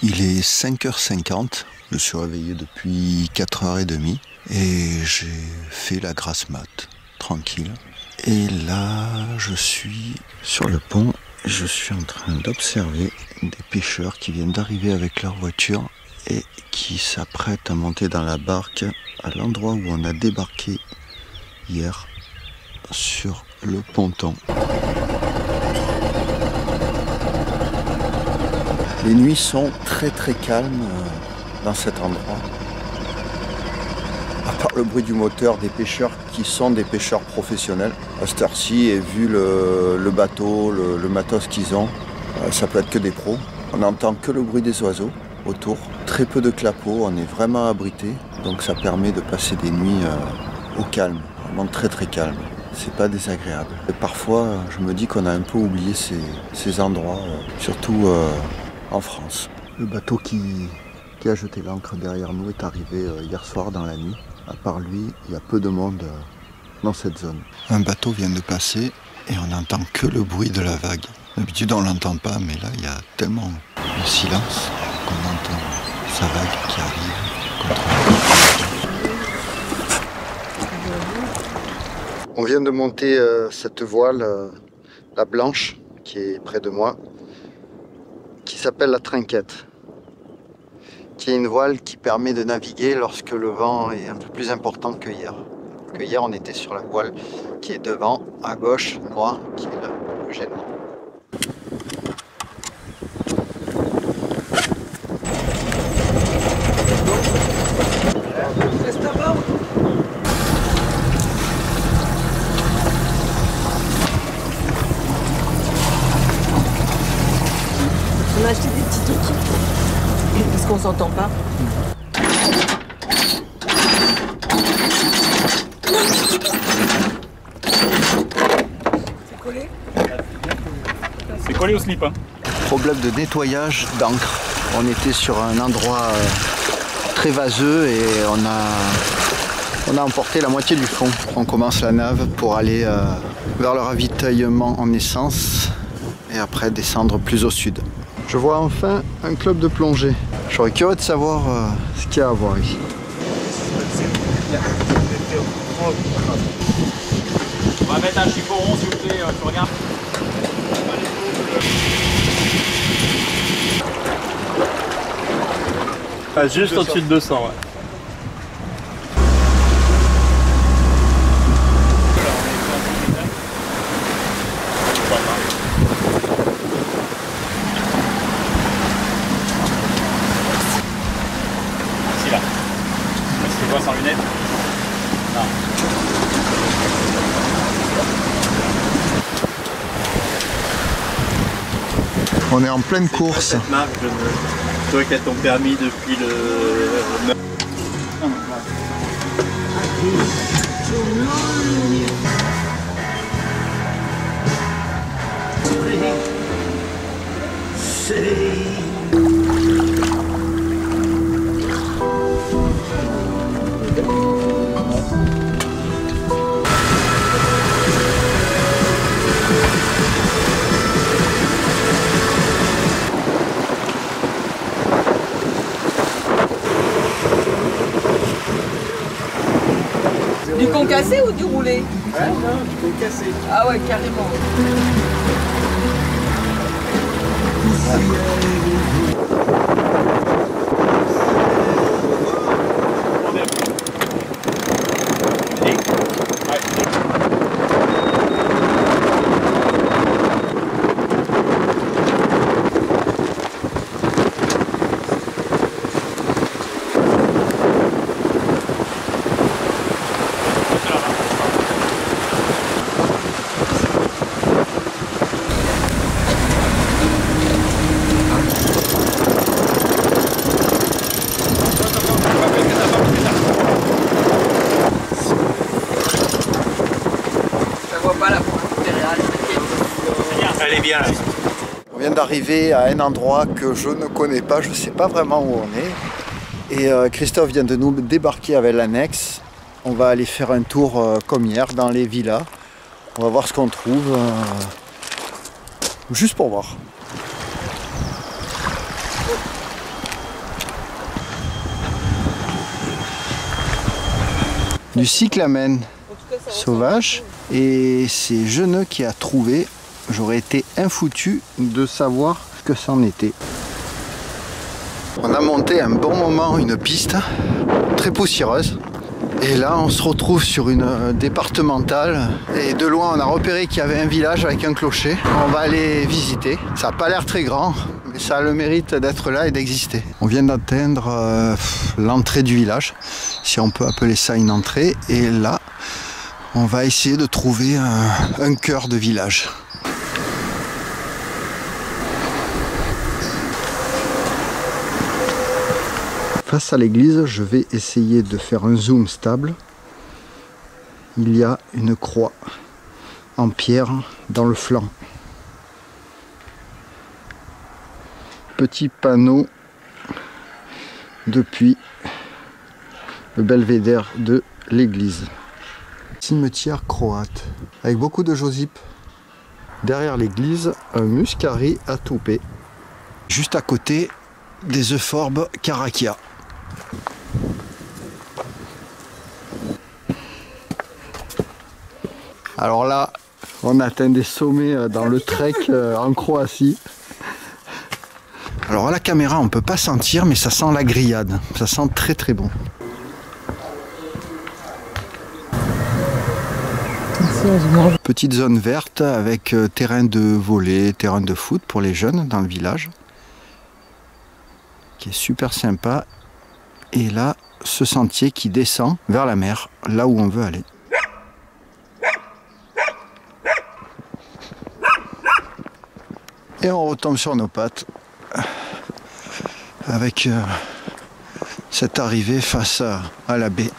Il est 5h50, je suis réveillé depuis 4h30 et j'ai fait la grasse mat, tranquille. Et là, je suis sur le pont, je suis en train d'observer des pêcheurs qui viennent d'arriver avec leur voiture et qui s'apprêtent à monter dans la barque à l'endroit où on a débarqué hier sur le ponton. Les nuits sont très calmes dans cet endroit. À part le bruit du moteur des pêcheurs qui sont des pêcheurs professionnels. À cette heure-ci, et vu le bateau, le matos qu'ils ont, ça peut être que des pros. On n'entend que le bruit des oiseaux autour. Très peu de clapots, on est vraiment abrité. Donc ça permet de passer des nuits au calme, vraiment très calme. C'est pas désagréable. Et parfois, je me dis qu'on a un peu oublié ces endroits, surtout en France. Le bateau qui a jeté l'ancre derrière nous est arrivé hier soir dans la nuit. À part lui, il y a peu de monde dans cette zone. Un bateau vient de passer et on n'entend que le bruit de la vague. D'habitude on l'entend pas, mais là il y a tellement de silence qu'on entend sa vague qui arrive contre nous. On vient de monter cette voile, la blanche, qui est près de moi, qui s'appelle la trinquette, qui est une voile qui permet de naviguer lorsque le vent est un peu plus important que hier. Que hier on était sur la voile qui est devant, à gauche, noire, qui est le gênement. On a acheté des petits outils parce qu'on s'entend pas. C'est collé? C'est collé au slip. Hein. Problème de nettoyage d'encre. On était sur un endroit très vaseux et on a emporté la moitié du fond. On commence la nave pour aller vers le ravitaillement en essence et après descendre plus au sud. Je vois enfin un club de plongée. Je serais curieux de savoir ce qu'il y a à voir ici. On va mettre un chipperon s'il vous plaît, tu regardes. Ah, juste au-dessus de 200, ouais. Sans lunettes? Non. On est en pleine course. Cette marque, toi qui as ton permis depuis le... Du concassé ou du roulé? Ouais, non, du concassé. Ah ouais, carrément. Elle est bien là. On vient d'arriver à un endroit que je ne connais pas, je ne sais pas vraiment où on est. Et Christophe vient de nous débarquer avec l'annexe. On va aller faire un tour comme hier dans les villas. On va voir ce qu'on trouve, juste pour voir. du cyclamen sauvage. Et c'est Jeuneux qui a trouvé. J'aurais été infoutu de savoir ce que c'en était. On a monté un bon moment une piste très poussiéreuse. Et là on se retrouve sur une départementale. Et de loin on a repéré qu'il y avait un village avec un clocher. On va aller visiter. Ça n'a pas l'air très grand, mais ça a le mérite d'être là et d'exister. On vient d'atteindre l'entrée du village, si on peut appeler ça une entrée. Et là on va essayer de trouver un cœur de village. Face à l'église, je vais essayer de faire un zoom stable. Il y a une croix en pierre dans le flanc. Petit panneau depuis le belvédère de l'église. Cimetière croate avec beaucoup de josipes. Derrière l'église, un muscari à toupet. Juste à côté, des euphorbes carakia. Alors là, on atteint des sommets dans le trek en Croatie. Alors à la caméra, on peut pas sentir, mais ça sent la grillade. Ça sent très très bon. Petite zone verte avec terrain de volley, terrain de foot pour les jeunes dans le village. Qui est super sympa. Et là, ce sentier qui descend vers la mer, là où on veut aller. Et on retombe sur nos pattes avec cette arrivée face à la baie.